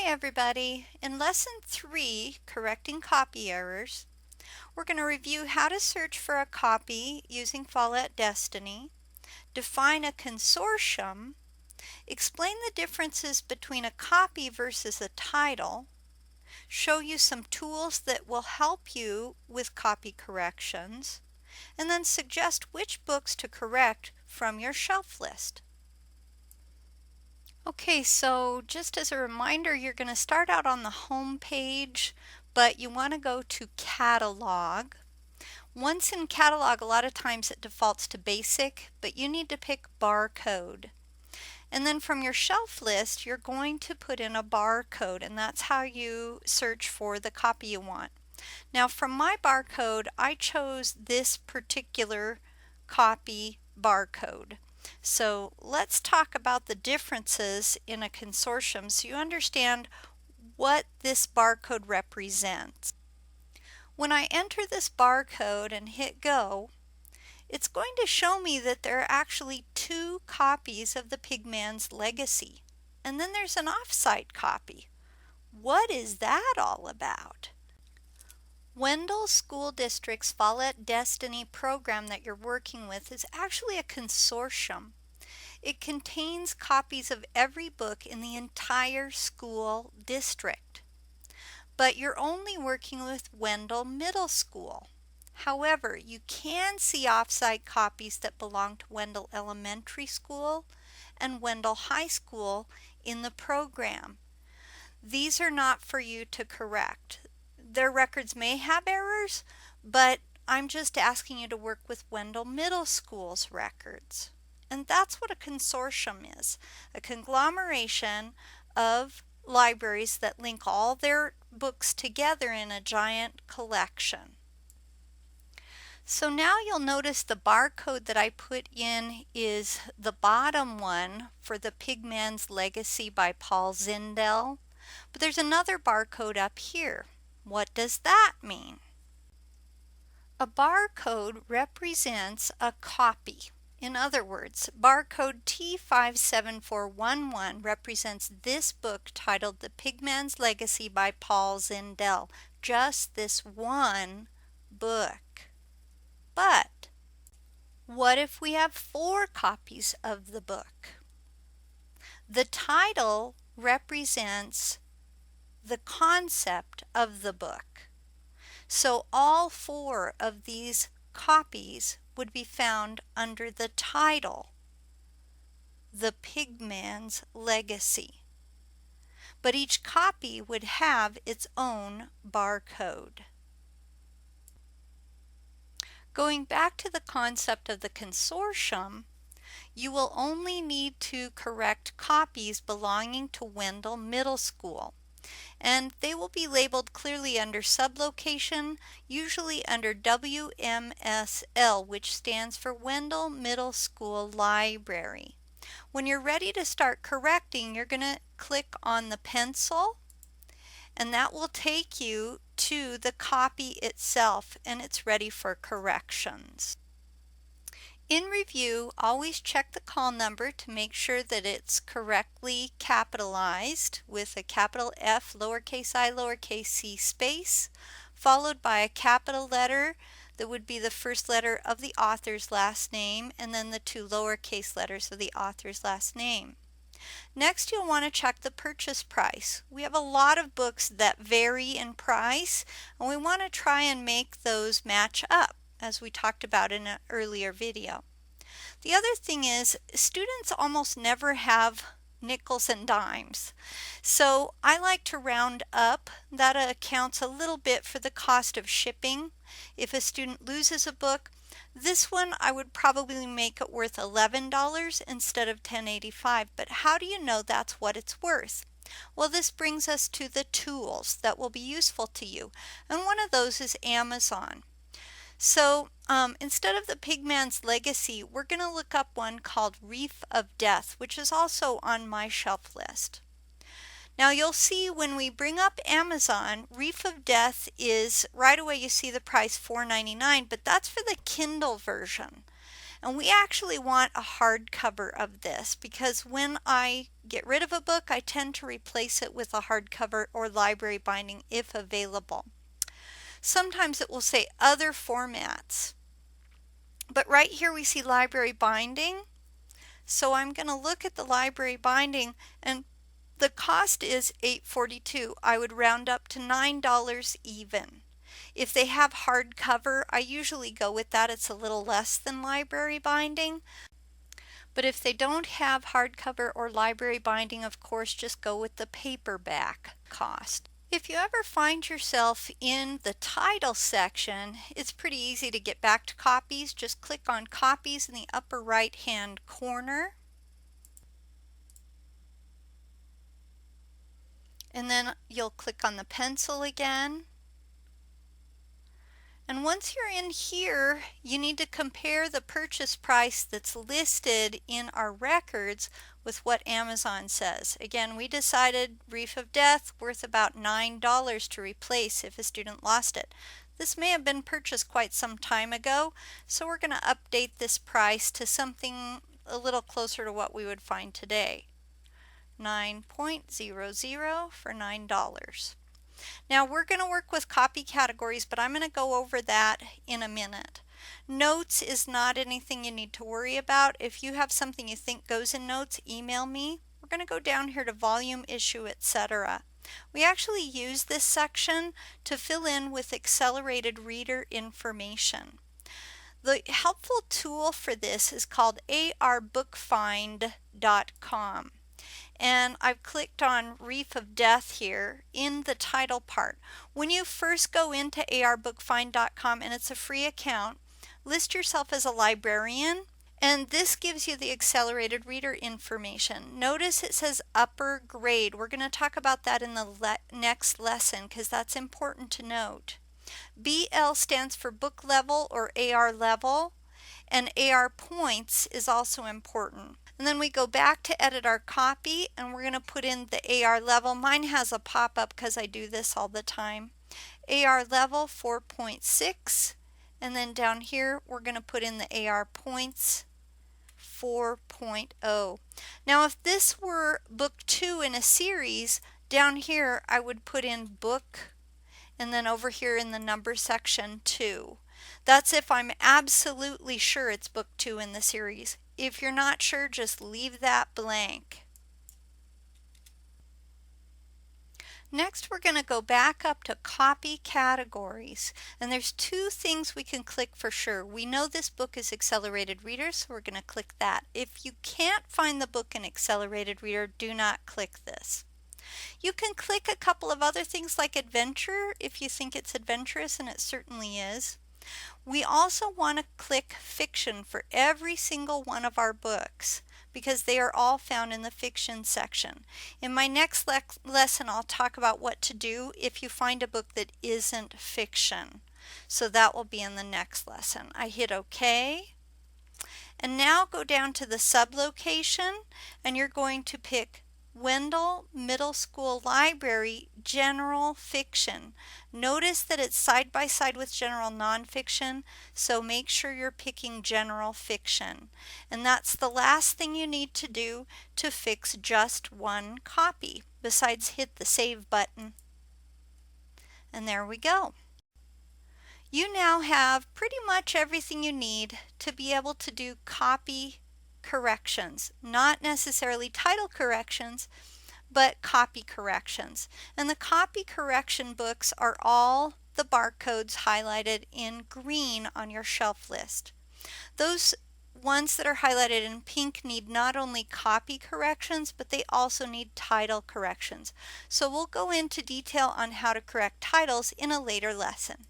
Hi everybody! In Lesson 3, Correcting Copy Errors, we're going to review how to search for a copy using Follett Destiny, define a consortium, explain the differences between a copy versus a title, show you some tools that will help you with copy corrections, and then suggest which books to correct from your shelf list. Okay, so just as a reminder, you're going to start out on the home page, but you want to go to Catalog. Once in Catalog, a lot of times it defaults to Basic, but you need to pick Barcode. And then from your shelf list, you're going to put in a barcode, and that's how you search for the copy you want. Now, from my barcode, I chose this particular copy barcode. So let's talk about the differences in a consortium so you understand what this barcode represents. When I enter this barcode and hit go, it's going to show me that there are actually two copies of the Pigman's Legacy, and then there's an off-site copy. What is that all about? Wendell School District's Follett Destiny program that you're working with is actually a consortium. It contains copies of every book in the entire school district. But you're only working with Wendell Middle School. However, you can see off-site copies that belong to Wendell Elementary School and Wendell High School in the program. These are not for you to correct. Their records may have errors, but I'm just asking you to work with Wendell Middle School's records. And that's what a consortium is, a conglomeration of libraries that link all their books together in a giant collection. So now you'll notice the barcode that I put in is the bottom one for the Pigman's Legacy by Paul Zindel, but there's another barcode up here. What does that mean? A barcode represents a copy. In other words, barcode T57411 represents this book titled The Pigman's Legacy by Paul Zindel. Just this one book. But what if we have 4 copies of the book? The title represents the concept of the book. So all 4 of these copies would be found under the title, The Pigman's Legacy. But each copy would have its own barcode. Going back to the concept of the consortium, you will only need to correct copies belonging to Wendell Middle School. And they will be labeled clearly under sublocation, usually under WMSL, which stands for Wendell Middle School Library. When you're ready to start correcting, you're going to click on the pencil, and that will take you to the copy itself, and it's ready for corrections. In review, always check the call number to make sure that it's correctly capitalized with a capital F, lowercase I, lowercase c space, followed by a capital letter that would be the first letter of the author's last name, and then the 2 lowercase letters of the author's last name. Next, you'll want to check the purchase price. We have a lot of books that vary in price, and we want to try and make those match up, as we talked about in an earlier video. The other thing is, students almost never have nickels and dimes. So I like to round up. That accounts a little bit for the cost of shipping. If a student loses a book, this one I would probably make it worth $11 instead of $10.85. But how do you know that's what it's worth? Well, this brings us to the tools that will be useful to you. And one of those is Amazon. So instead of the Pigman's Legacy, we're going to look up one called Reef of Death, which is also on my shelf list. Now you'll see when we bring up Amazon, Reef of Death is, right away you see the price $4.99, but that's for the Kindle version. And we actually want a hardcover of this because when I get rid of a book, I tend to replace it with a hardcover or library binding if available. Sometimes it will say other formats, but right here we see library binding. So I'm going to look at the library binding, and the cost is $8.42. I would round up to $9 even. If they have hardcover, I usually go with that. It's a little less than library binding. But if they don't have hardcover or library binding, of course, just go with the paperback cost. If you ever find yourself in the title section, it's pretty easy to get back to copies. Just click on copies in the upper right hand corner. And then you'll click on the pencil again. And once you're in here, you need to compare the purchase price that's listed in our records with what Amazon says. Again, we decided Reef of Death worth about $9 to replace if a student lost it. This may have been purchased quite some time ago, so we're going to update this price to something a little closer to what we would find today. 9.00 for $9. Now we're going to work with copy categories, but I'm going to go over that in a minute. Notes is not anything you need to worry about. If you have something you think goes in notes, email me. We're going to go down here to volume, issue, etc. We actually use this section to fill in with accelerated reader information. The helpful tool for this is called arbookfind.com. And I've clicked on Reef of Death here in the title part. When you first go into arbookfind.com, and it's a free account, list yourself as a librarian, and this gives you the accelerated reader information. Notice it says upper grade. We're going to talk about that in the next lesson because that's important to note. BL stands for book level or AR level, and AR points is also important. And then we go back to edit our copy, and we're going to put in the AR level. Mine has a pop-up because I do this all the time. AR level 4.6, and then down here we're going to put in the AR points 4.0. Now if this were book 2 in a series, down here I would put in book, and then over here in the number section 2. That's if I'm absolutely sure it's book 2 in the series. If you're not sure, just leave that blank. Next, we're going to go back up to copy categories. And there's two things we can click for sure. We know this book is accelerated reader, so we're going to click that. If you can't find the book in accelerated reader, do not click this. You can click a couple of other things like adventure if you think it's adventurous, and it certainly is. We also want to click fiction for every single one of our books because they are all found in the fiction section. In my next lesson, I'll talk about what to do if you find a book that isn't fiction. So that will be in the next lesson. I hit OK. And now go down to the sublocation, and you're going to pick Wendell Middle School Library General Fiction. Notice that it's side by side with general nonfiction, so make sure you're picking general fiction. And that's the last thing you need to do to fix just one copy, besides hit the save button. And there we go. You now have pretty much everything you need to be able to do copy corrections, not necessarily title corrections, but copy corrections. And the copy correction books are all the barcodes highlighted in green on your shelf list. Those ones that are highlighted in pink need not only copy corrections, but they also need title corrections. So we'll go into detail on how to correct titles in a later lesson.